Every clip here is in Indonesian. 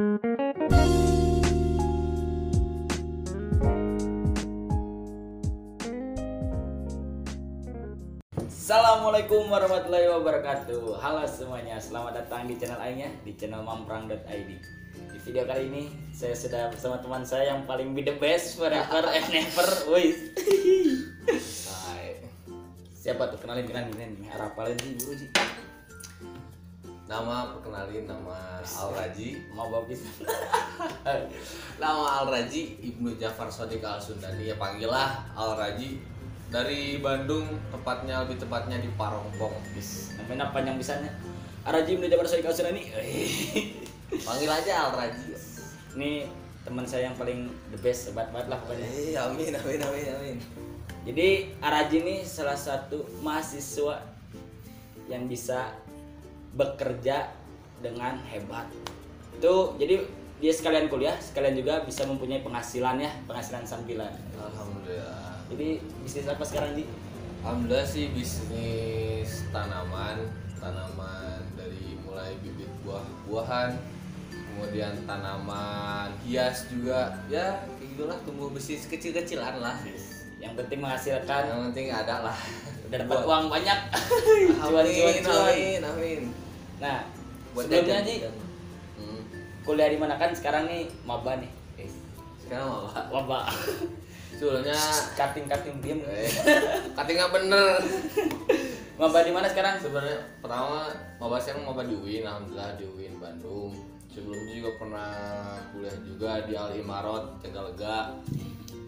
Assalamualaikum warahmatullahi wabarakatuh. Halo semuanya, selamat datang di channel Aing ya, di channel mamprang.id. Di video kali ini saya sudah bersama teman saya yang paling be the best forever and never. Wih. Siapa tuh? Kenalin nih. Harapan sih buru sih. Perkenalin nama Al Raji. Mau bagus. Nama Al Raji Ibnu Jafar Shodiq Al Sundani, ya panggillah Al Raji. Dari Bandung, lebih tepatnya di Parongpong. Namanya panjang pisannya. Araji Ibnu Jafar Shodiq Al Sundani. Panggil aja Al Raji. Ini teman saya yang paling the best, hebat banget lah pokoknya. Amin. Jadi Araji ini salah satu mahasiswa yang bisa bekerja dengan hebat. Itu jadi dia sekalian kuliah, sekalian juga bisa mempunyai penghasilan sambilan. Alhamdulillah. Jadi bisnis apa sekarang, Di? Alhamdulillah sih bisnis tanaman dari mulai bibit buah-buahan, kemudian tanaman hias juga, ya kayak gitulah, tumbuh bisnis kecil-kecilan lah. Yang penting menghasilkan. Yang penting ada lah. Dan dapat uang banyak. Amin. Nah, Buat sebelumnya jajan. Ji, kuliah di mana kan sekarang nih maba nih. Sekarang apa? Maba. Sebelumnya Cutting diem. Cutting nggak bener. Maba di mana sekarang? Sebenarnya pertama maba sekarang maba di UIN, alhamdulillah di UIN Bandung. Sebelumnya juga pernah kuliah juga di Al Imarot Tegalega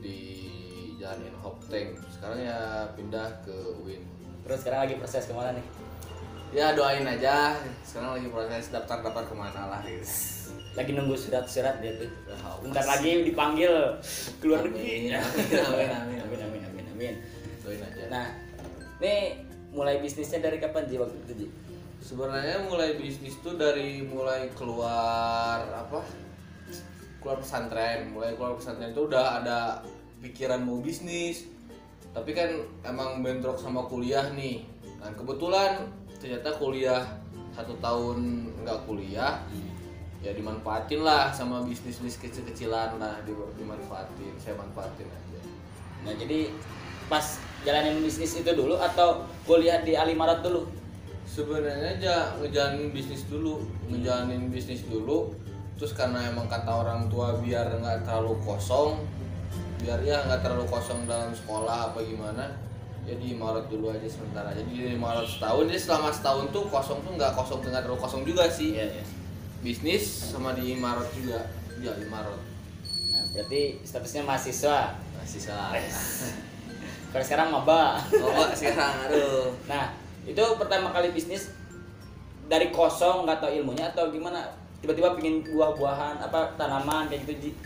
di Jalan Hopteng. Sekarang ya pindah ke UIN. Terus sekarang lagi proses kemana nih? Ya doain aja. Sekarang lagi proses daftar kemana lah guys. Lagi nunggu surat dia tuh. Bentar lagi dipanggil keluar negeri. Amin. Doain aja. Nah, ini mulai bisnisnya dari kapan Ji waktu itu, Ji? Sebenarnya mulai bisnis tuh dari mulai keluar pesantren. Mulai keluar pesantren itu udah ada pikiran mau bisnis. Tapi kan emang bentrok sama kuliah nih. Dan kebetulan ternyata kuliah 1 tahun nggak kuliah. Ya dimanfaatin lah sama bisnis kecil-kecilan lah, dimanfaatin, saya manfaatin aja. Nah, jadi pas jalanin bisnis itu dulu atau kuliah di Alimarat dulu? Sebenarnya aja ngejalanin bisnis dulu, terus karena emang kata orang tua biar nggak terlalu kosong dalam sekolah apa gimana, jadi Maret dulu aja sementara. Jadi di Maret setahun, jadi selama setahun tuh kosong tuh nggak terlalu kosong juga sih. Iya. Bisnis sama di Imarot juga, di Imarot. Nah, berarti statusnya mahasiswa. Kalau sekarang maba. Sekarang aduh. Nah, itu pertama kali bisnis dari kosong nggak tahu ilmunya atau gimana? Tiba-tiba pingin buah-buahan tanaman kayak gitu, Ji.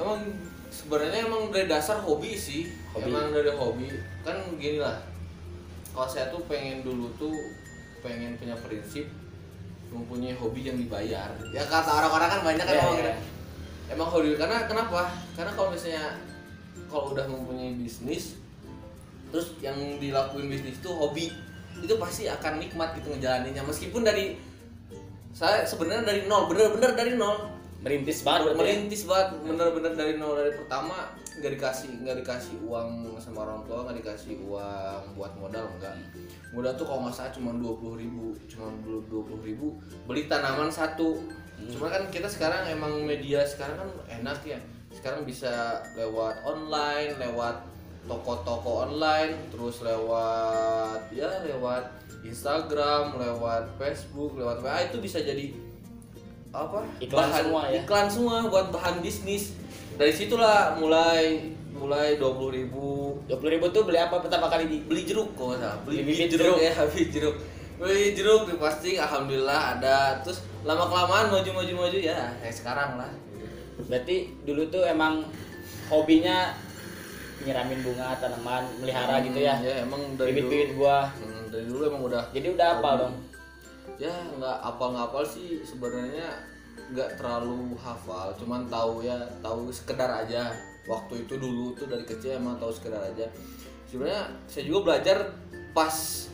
Emang sebenarnya dari dasar hobi sih. Emang dari hobi. Kan gini lah. Kalau saya tuh pengen punya prinsip mempunyai hobi yang dibayar. Ya kata orang-orang kan banyak kan emang hobi. Karena kenapa? Karena kalau misalnya udah mempunyai bisnis, terus yang dilakuin bisnis itu hobi, itu pasti akan nikmat gitu ngejalaninnya. Meskipun saya sebenarnya dari nol, bener-bener dari nol. Merintis banget, bener-bener dari nol. Dari pertama nggak dikasih uang sama orang tua, nggak dikasih uang buat modal, enggak. Modal tuh kalau nggak salah cuma 20.000, beli tanaman 1. Cuma kan kita sekarang emang media sekarang kan enak ya. Sekarang bisa lewat online, lewat toko-toko online, terus lewat Instagram, lewat Facebook, lewat WA, itu bisa jadi iklan semua buat bahan bisnis. Dari situlah mulai 20.000 tuh beli apa pertama kali? Beli jeruk kok nggak salah. Beli jeruk. Beli jeruk di plastik, alhamdulillah ada. Terus lama kelamaan maju ya kayak sekarang lah. Berarti dulu tuh emang hobinya nyiramin bunga, tanaman, melihara gitu ya? Ya emang dari bibit-bibit buah. Dari dulu emang udah. Jadi udah hafal dong? Ya nggak hafal sih sebenarnya, nggak terlalu hafal, cuman tahu sekedar aja. Waktu itu dulu tuh dari kecil emang tahu sekedar aja. Sebenarnya saya juga belajar pas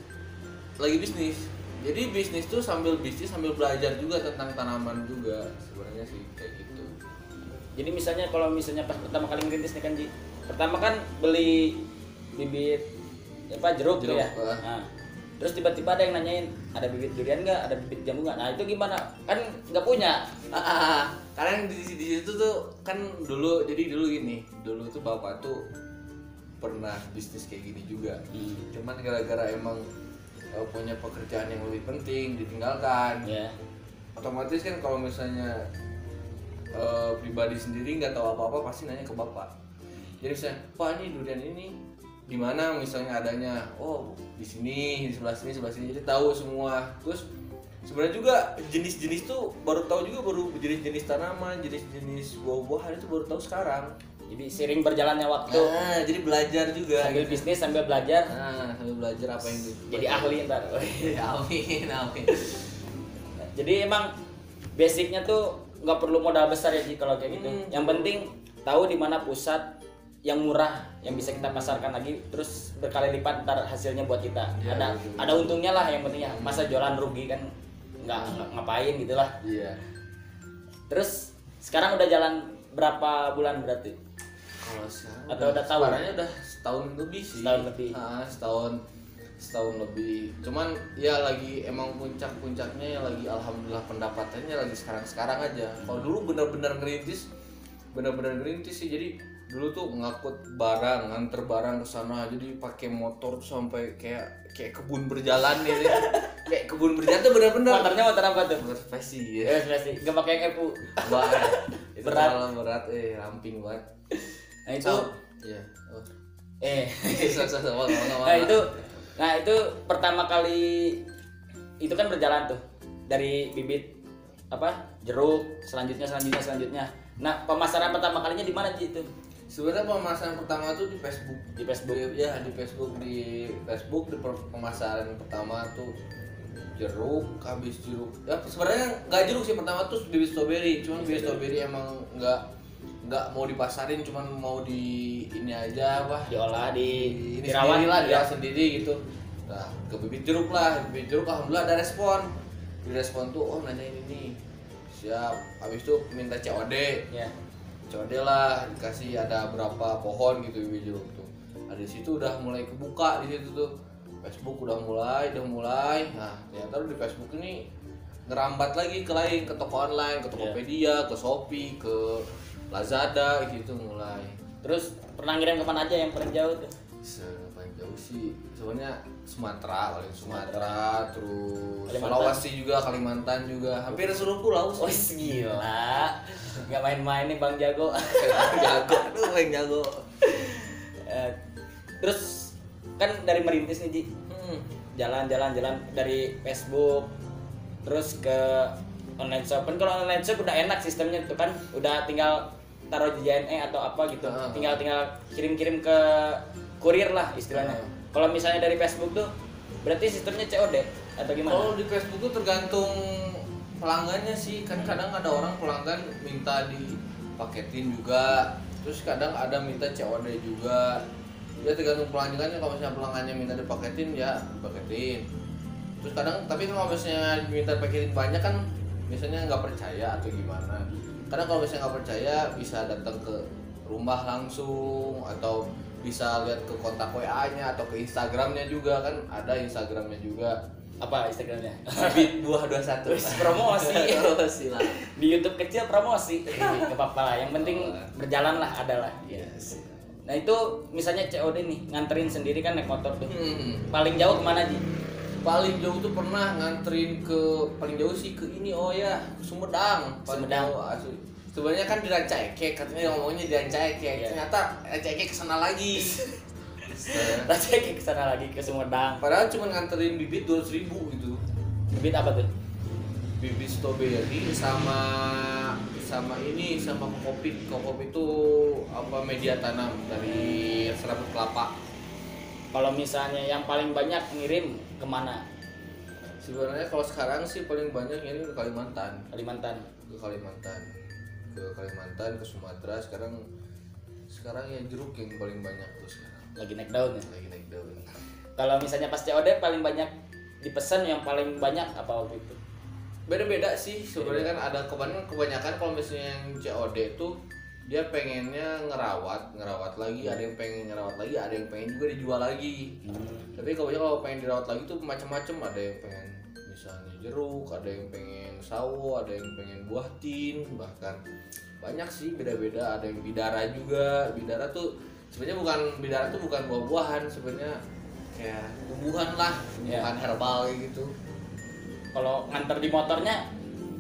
lagi bisnis. Jadi bisnis tuh sambil bisnis sambil belajar juga tentang tanaman juga sebenarnya sih kayak gitu. Jadi misalnya kalau misalnya pas pertama kali ngerintis nih kan Ji, pertama kan beli bibit jeruk tuh ya. Nah, terus tiba-tiba ada yang nanyain ada bibit durian nggak, ada bibit jambu nggak. Nah itu gimana? Kan nggak punya. Karena di situ tuh kan dulu gini, dulu tuh bapak tuh pernah bisnis kayak gini juga. Cuman gara-gara emang punya pekerjaan yang lebih penting ditinggalkan. Otomatis kan kalau misalnya pribadi sendiri nggak tahu apa-apa pasti nanya ke bapak. Jadi misalnya, Pak ini durian ini di mana misalnya adanya? Oh di sini, di sebelah sini. Jadi tahu semua. Terus sebenarnya juga jenis-jenis tuh baru jenis-jenis tanaman, jenis-jenis buah-buahan itu baru tahu sekarang. Jadi sering berjalannya waktu. Nah, jadi belajar juga. Sambil bisnis sambil belajar. Nah, sambil belajar apa yang jadi ahli ntar. Amin. Jadi emang basicnya tuh nggak perlu modal besar ya Ji kalau kayak gitu. Yang penting tahu di mana pusat yang murah yang bisa kita pasarkan lagi, terus berkali lipat ntar hasilnya buat kita. Ya, ada untungnya lah yang penting ya. Masa jualan rugi kan nggak ngapain gitulah. Iya. Terus sekarang udah jalan berapa bulan berarti? Kalau sekarang atau udah tahu? Sebenarnya udah setahun lebih sih. Setahun lebih. Cuman ya lagi emang puncaknya ya lagi alhamdulillah pendapatannya lagi sekarang aja. Kalau dulu benar-benar ngerintis sih. Jadi dulu tuh ngangkut barang, nganter barang ke sana. Jadi pakai motor tuh sampai kayak kebun berjalan gitu. Kayak kebun berjalan tuh benar-benar. Motornya motor apa tuh? Motor spesi ya. Spesi. Gak pakai EPU. Itu berat. berat ramping banget. Nah itu iya. Nah itu pertama kali itu kan berjalan tuh dari bibit jeruk selanjutnya. Nah pemasaran pertama kalinya di mana Ji itu? Sebenarnya pemasaran pertama tuh di Facebook. Di Facebook ya, di Facebook di pemasaran pertama tuh jeruk. Ya sebenarnya nggak jeruk sih, pertama tuh bibit strawberry. Cuman bibit strawberry emang nggak mau dipasarin, cuman mau di ini aja diolah dirawat sendiri gitu. Nah ke bibit jeruk alhamdulillah ada respon. Di respon tuh nanya ini siap. Habis itu minta COD. COD lah, dikasih ada berapa pohon gitu bibit jeruk tuh. Nah di situ udah mulai kebuka di situ tuh. Facebook udah mulai. Nah ternyata di Facebook ini ngerambat lagi ke lain, ke toko online, ke Tokopedia, ke Shopee, ke Lazada gitu mulai. Terus pernah ngirim kemana aja yang paling jauh tuh? Paling jauh sih sebenarnya Sumatera, terus Sulawesi juga, Kalimantan juga, hampir seluruh pulau sih. Oh gila, nggak main-main nih Bang Jago. Bang Jago. Terus kan dari merintis nih Ji, jalan dari Facebook, terus ke online shop. Kan kalau online shop udah enak sistemnya tuh kan, udah tinggal taruh di JNE atau apa gitu, tinggal kirim ke kurir lah istilahnya. Kalau misalnya dari Facebook tuh berarti sistemnya COD atau gimana? Kalau di Facebook tuh tergantung pelanggannya sih, kan kadang ada orang pelanggan minta dipaketin juga, terus kadang ada minta COD juga. Ya tergantung pelanggannya. Kalau misalnya pelanggannya minta dipaketin ya dipaketin. Terus kadang tapi kalau misalnya minta dipaketin banyak kan biasanya nggak percaya atau gimana. Karena kalau misalnya nggak percaya bisa datang ke rumah langsung atau bisa lihat ke kontak WA-nya atau ke Instagramnya juga, kan ada Instagramnya juga. Apa Instagramnya? Bibit Buah 21. Promosi lah. Di YouTube kecil promosi. Gak apa-apa lah, yang penting berjalan lah, ada lah. Yes. Nah itu misalnya COD nih, nganterin sendiri kan naik motor tuh. Paling jauh kemana Ji? Paling jauh tuh pernah nganterin paling jauh sih ke ini Sumedang. Sebenarnya kan di Rancaikek, katanya ngomongnya di Rancaikek. Ternyata Rancaikek kesana lagi. Rancaikek kesana lagi ke Sumedang. Padahal cuma nganterin bibit 200.000 gitu. Bibit apa tuh? Bibit strawberry sama kopi. Kopi itu media tanam dari serabut kelapa. Kalau misalnya yang paling banyak ngirim kemana? Sebenarnya kalau sekarang sih paling banyak ngirim ke Kalimantan. Ke Kalimantan, ke Sumatera. Sekarang ya jeruk yang paling banyak tuh sekarang. Lagi naik daun ya? Lagi naik daun. Kalau misalnya pas COD paling banyak dipesan yang paling banyak apa waktu itu? Beda-beda sih sebenarnya kan, ada kebanyakan kalau misalnya yang COD itu dia pengennya ngerawat lagi, ada yang pengen ngerawat lagi, ada yang pengen juga dijual lagi. Tapi kalau pengen dirawat lagi tuh macam-macam, ada yang pengen misalnya jeruk, ada yang pengen sawo, ada yang pengen buah tin, bahkan banyak sih beda-beda. Ada yang bidara juga. Bidara tuh sebenarnya bukan buah-buahan, sebenarnya kayak tumbuhan lah, tumbuhan herbal gitu. Kalau nganter di motornya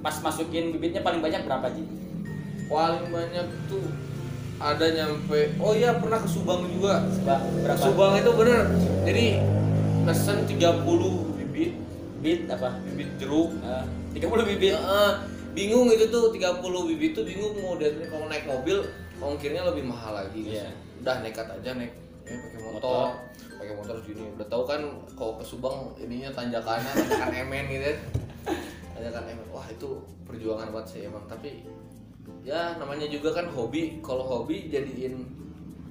pas masukin bibitnya paling banyak berapa Ji? Paling banyak tuh ada nyampe, oh iya pernah ke Subang juga. Berapa? Subang itu bener, jadi pesen 30 bibit. Bibit apa? Bibit jeruk. 30 bibit. Bingung itu tuh 30 bibit tuh bingung mau kalau naik mobil ongkirnya lebih mahal lagi gitu. Udah nekat aja pakai motor. Pakai motor sini. Udah tahu kan kalau ke Subang ininya tanjakannya tanjakan emen gitu. Tanjakan emen. Wah, itu perjuangan banget sih emang, tapi ya namanya juga kan hobi. Kalau hobi jadiin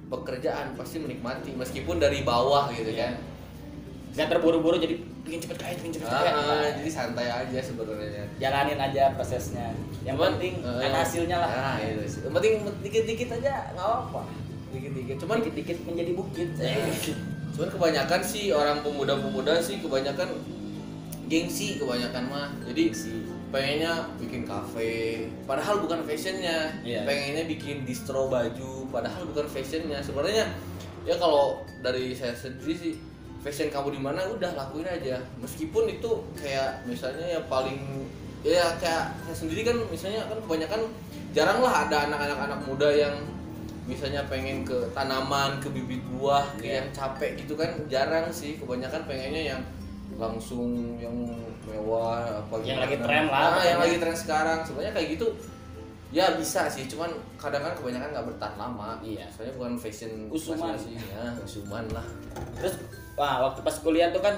pekerjaan pasti menikmati meskipun dari bawah gitu kan. Gak terburu-buru jadi pengen cepet kaya. Jadi santai aja sebenarnya. Jalanin aja prosesnya. Yang penting ada hasilnya lah. Nah, itu sih. Yang penting dikit-dikit aja nggak apa-apa. Dikit-dikit. Cuman dikit-dikit menjadi bukit. Cuman kebanyakan sih orang pemuda-pemuda sih kebanyakan gengsi kebanyakan mah. Jadi pengennya bikin kafe, padahal bukan fashionnya. Pengennya bikin distro baju, padahal bukan fashionnya. Sebenarnya ya kalau dari saya sendiri sih, fashion kamu di mana udah lakuin aja. Meskipun itu kayak misalnya ya paling ya kayak saya sendiri kan misalnya kan kebanyakan jarang lah ada anak muda yang misalnya pengen ke tanaman, ke bibit buah, yang capek gitu kan jarang sih. Kebanyakan pengennya yang langsung yang mewah apa yang lagi tren lah. Yang lagi tren sekarang. Sebenarnya kayak gitu ya bisa sih, cuman kadang kan kebanyakan nggak bertahan lama. Soalnya bukan fashion usuman sih ya, usuman lah. Terus waktu pas kuliah tuh kan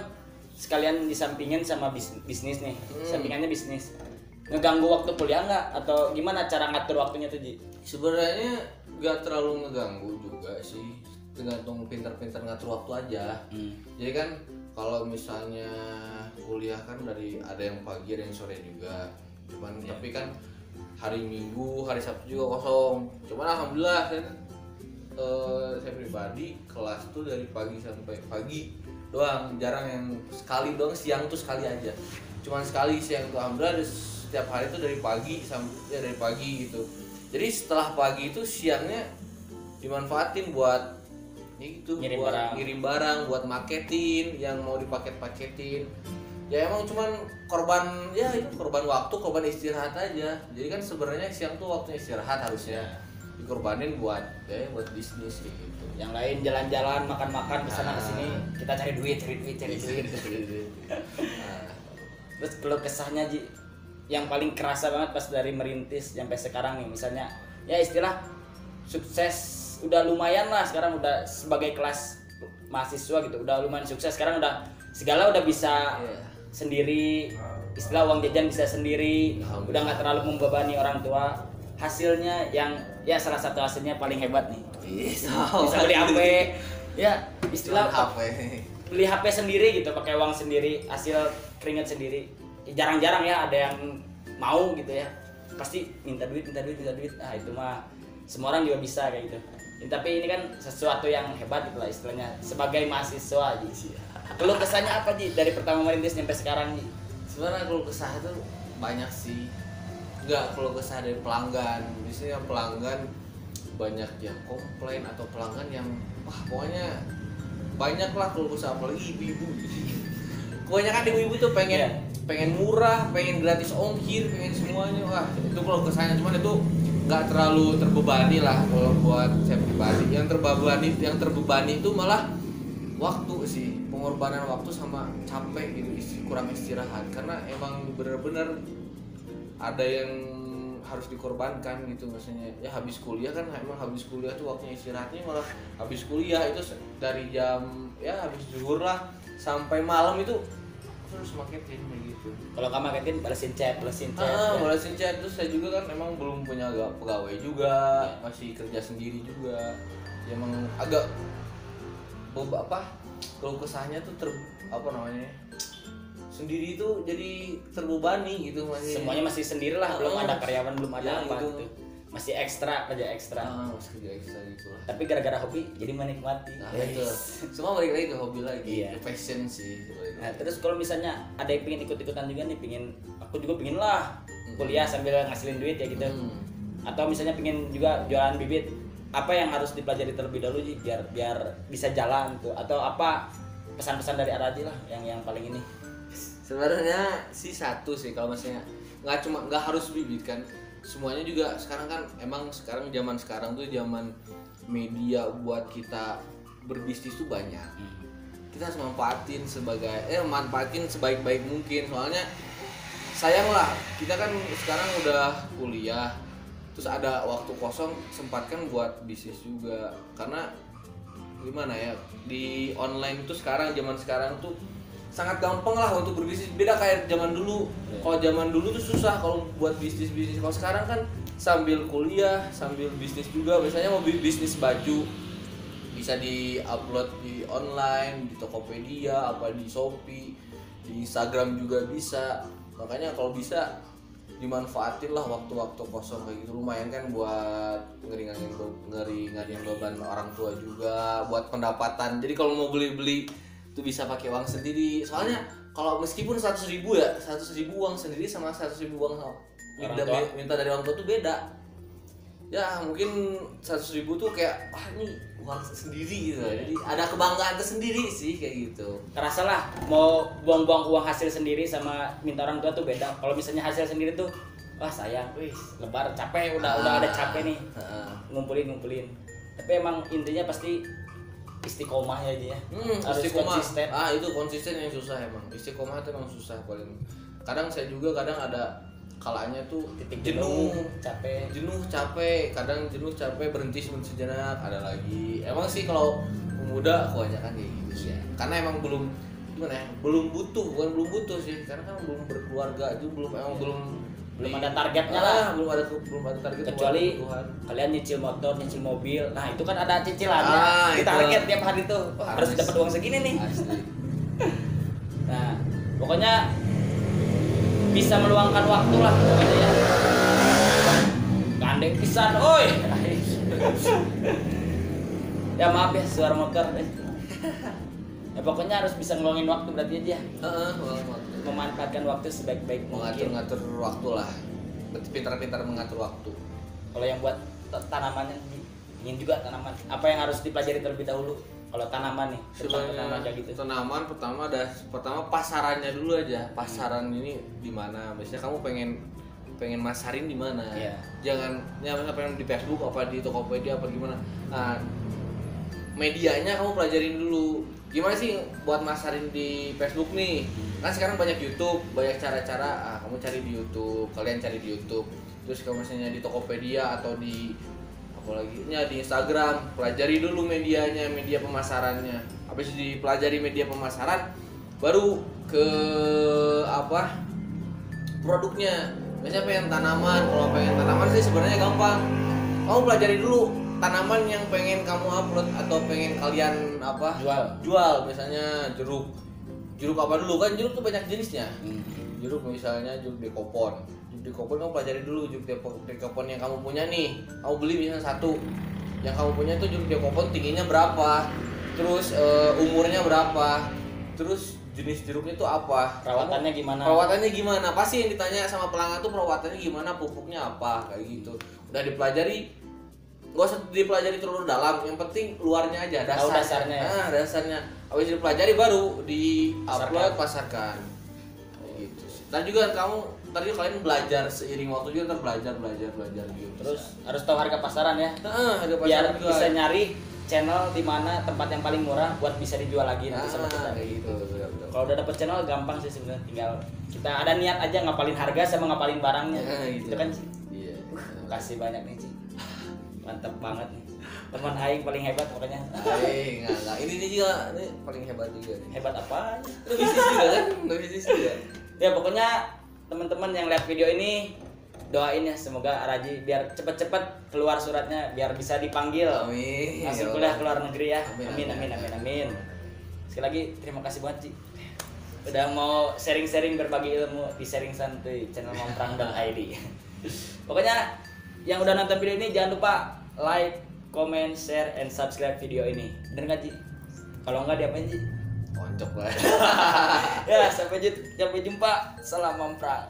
sekalian disampingin sama bisnis nih. Sampingannya bisnis. Ngeganggu waktu kuliah nggak atau gimana cara ngatur waktunya tuh Ji? Sebenarnya nggak terlalu ngeganggu juga sih, tergantung pintar-pintar ngatur waktu aja. Jadi kan kalau misalnya kuliah kan dari ada yang pagi ada yang sore juga, cuman tapi kan hari Minggu, hari Sabtu juga kosong. Cuman alhamdulillah kan saya pribadi kelas tuh dari pagi sampai pagi doang, jarang yang sekali doang siang tuh sekali aja. Cuman sekali siang tuh alhamdulillah, setiap hari tuh dari pagi sampai dari pagi gitu. Jadi setelah pagi itu siangnya dimanfaatin buat gitu, ngirim barang, buat marketing yang mau dipaketin. Ya emang cuman korban waktu, korban istirahat aja. Jadi kan sebenarnya siang tuh waktunya istirahat harusnya. Dikorbanin buat bisnis kayak gitu. Yang lain jalan-jalan, makan-makan kesana kesini, kita cari duit. Terus kalau kesahnya Ji, yang paling kerasa banget pas dari merintis sampai sekarang nih, misalnya ya istilah sukses udah lumayan lah sekarang, udah sebagai kelas mahasiswa gitu udah lumayan sukses sekarang, udah segala udah bisa sendiri, istilah uang jajan bisa sendiri, udah nggak terlalu membebani orang tua. Hasilnya yang ya salah satu hasilnya paling hebat nih, bisa beli HP, ya istilah beli HP sendiri gitu, pakai uang sendiri, hasil keringat sendiri. Jarang-jarang ya ada yang mau gitu ya, pasti minta duit. Nah itu mah semua orang juga bisa kayak gitu. Tapi ini kan sesuatu yang hebat gitu lah istilahnya sebagai mahasiswa Ji. Keluh kesahnya apa Ji dari pertama merintis sampai sekarang Ji? Sebenarnya keluh kesah itu banyak sih. Enggak, keluh kesah dari pelanggan. Biasanya pelanggan banyak yang komplain atau pelanggan yang pokoknya banyak lah keluh kesah, apalagi ibu-ibu. Kebanyakan ibu-ibu tuh pengen murah, pengen gratis ongkir, pengen semuanya. Wah, itu keluh kesahnya, cuman itu nggak terlalu terbebani lah kalau buat saya pribadi. Yang terbebani itu malah waktu sih, pengorbanan waktu sama capek gitu, kurang istirahat. Karena emang bener-bener ada yang harus dikorbankan gitu, maksudnya ya habis kuliah kan, emang habis kuliah tuh waktunya istirahatnya malah habis kuliah itu dari jam ya habis zuhur lah sampai malam itu terus marketing kayak gitu. Kalau kamu marketing balesin chat. Balesin chat. Terus saya juga kan emang belum punya pegawai juga, masih kerja sendiri juga. Ya emang agak keluh kesahnya tuh sendiri itu jadi terbebani gitu masih. Semuanya masih sendiri lah, belum ada karyawan, belum ada ya, apa gitu. gitu. Masih ekstra, kerja ekstra. Masih kerja ekstra gitu lah. Tapi gara-gara hobi jadi menikmati. Nah, itu. Semua balik lagi ke hobi lagi, Iya. ke passion sih. Nah, terus kalau misalnya ada yang pengen ikut-ikutan juga nih, aku juga pengen lah kuliah sambil ngasilin duit ya gitu. Atau misalnya pengen juga jualan bibit, apa yang harus dipelajari terlebih dahulu sih biar bisa jalan tuh, atau apa pesan-pesan dari Araji lah yang paling ini. Sebenarnya sih satu sih, kalau misalnya nggak harus bibit kan, semuanya juga sekarang kan emang zaman sekarang tuh zaman media buat kita berbisnis tuh banyak. Kita harus manfaatin manfaatin sebaik-baik mungkin, soalnya sayang lah kita kan sekarang udah kuliah terus ada waktu kosong, sempatkan buat bisnis juga, karena gimana ya, di online tuh zaman sekarang tuh sangat gampang lah untuk berbisnis, beda kayak zaman dulu. Kalau zaman dulu tuh susah kalau buat bisnis. Kalau sekarang kan sambil kuliah sambil bisnis juga. Biasanya mau bisnis baju bisa di-upload di online, di Tokopedia, apa di Shopee, di Instagram juga bisa. Makanya kalau bisa dimanfaatin lah waktu-waktu kosong kayak gitu, lumayan kan buat ngeringanin beban orang tua juga, buat pendapatan. Jadi kalau mau beli itu bisa pakai uang sendiri, soalnya kalau meskipun 100.000 ya, 100.000 uang sendiri sama 100.000 uang minta dari orang tua tuh beda ya. Mungkin 100.000 tuh kayak ini uang sendiri gitu, jadi ada kebanggaan tersendiri sih kayak gitu. Kerasa lah mau buang-buang uang hasil sendiri sama minta orang tua tuh beda. Kalau misalnya hasil sendiri tuh wah sayang, lebar capek, udah ada capek nih ngumpulin. Tapi emang intinya pasti istiqomah aja ya. Harus konsisten. Itu konsisten yang susah emang. Istiqomah itu emang susah paling. Kadang saya juga ada kalanya tuh jenuh, capek. Kadang jenuh, capek, berhenti sejenak, ada lagi. Emang sih kalau pemuda kebanyakan kayak gitu ya. Karena emang belum bukan belum butuh sih. Karena kan belum berkeluarga aja, belum ada targetnya lah. Belum ada target. Kecuali kalian nyicil motor, nyicil mobil. Nah, itu kan ada cicilannya. Kita target tiap hari tuh. Harus dapat uang segini nih. Asli. Nah, pokoknya bisa meluangkan waktu lah pokoknya ya. Gandeng pisan, oi. Ya maaf ya suara motor. Ya pokoknya harus bisa ngeluangin waktu berarti aja. Memanfaatkan waktu sebaik-baik mungkin. Mengatur waktu lah. Pintar-pintar mengatur waktu. Kalau yang buat tanamannya ingin juga tanaman. Apa yang harus dipelajari terlebih dahulu? Kalau tanaman nih, tanaman kayak gitu. Tanaman pertama pasarannya dulu aja. Pasaran ini di mana? Biasanya kamu pengen masarin di mana? Yeah. Jangan pengen di Facebook apa di Tokopedia apa gimana. Nah, medianya kamu pelajarin dulu. Gimana sih buat masarin di Facebook nih? Kan sekarang banyak YouTube, banyak cara-cara. Kamu cari di YouTube, kalian cari di YouTube. Terus kalau misalnya di Tokopedia atau di di Instagram, pelajari dulu medianya, media pemasarannya. Habis dipelajari media pemasaran, baru ke produknya. Biasanya pengen tanaman, kalau pengen tanaman sih sebenarnya gampang. Kamu pelajari dulu tanaman yang pengen kamu upload atau pengen kalian jual. Misalnya jeruk apa dulu, kan jeruk tuh banyak jenisnya. Jeruk misalnya jeruk dekopon. Dekopon kamu pelajari dulu jeruk dekopon yang kamu punya nih. Kamu beli misalnya satu, yang kamu punya tuh jeruk dekopon tingginya berapa, terus umurnya berapa, terus jenis jeruknya tuh apa, Perawatannya gimana? Pasti yang ditanya sama pelanggan tuh perawatannya gimana, pupuknya apa, kayak gitu. Udah dipelajari, nggak usah dipelajari terlalu dalam, yang penting luarnya aja, dasarnya. Dasarnya. Habis dipelajari baru di-upload, pasarkan. Kayak gitu. Dan juga kalian belajar seiring waktu juga, belajar gitu. Terus harus tahu harga pasaran ya. Harga pasaran biar juga. Bisa nyari channel di mana tempat yang paling murah buat bisa dijual lagi nanti sama kita. Kayak gitu. Kalau udah dapet channel gampang sih sebenarnya, tinggal kita ada niat aja ngapalin harga sama ngapalin barangnya. Gitu. Itu kan sih. Iya. Kasih banyak nih Ci. Mantap banget nih. Teman aing paling hebat pokoknya. Enggak. Ini juga paling hebat juga nih. Hebat apa? Lu bisnis juga kan? Bisnis juga. Ya pokoknya teman-teman yang lihat video ini doain ya semoga Araji biar cepet-cepet keluar suratnya biar bisa dipanggil. Amin. Masuk kuliah ke luar negeri ya. Amin. Sekali lagi terima kasih banget Ci. udah mau sharing-sharing berbagi ilmu di sharing santuy channel momprang.id. Pokoknya yang udah nonton video ini jangan lupa like, comment, share, and subscribe video ini. Bener nggak Ji? Kalau nggak diapain Ji? Koncok lah. Ya sampai jumpa. Salam momprang.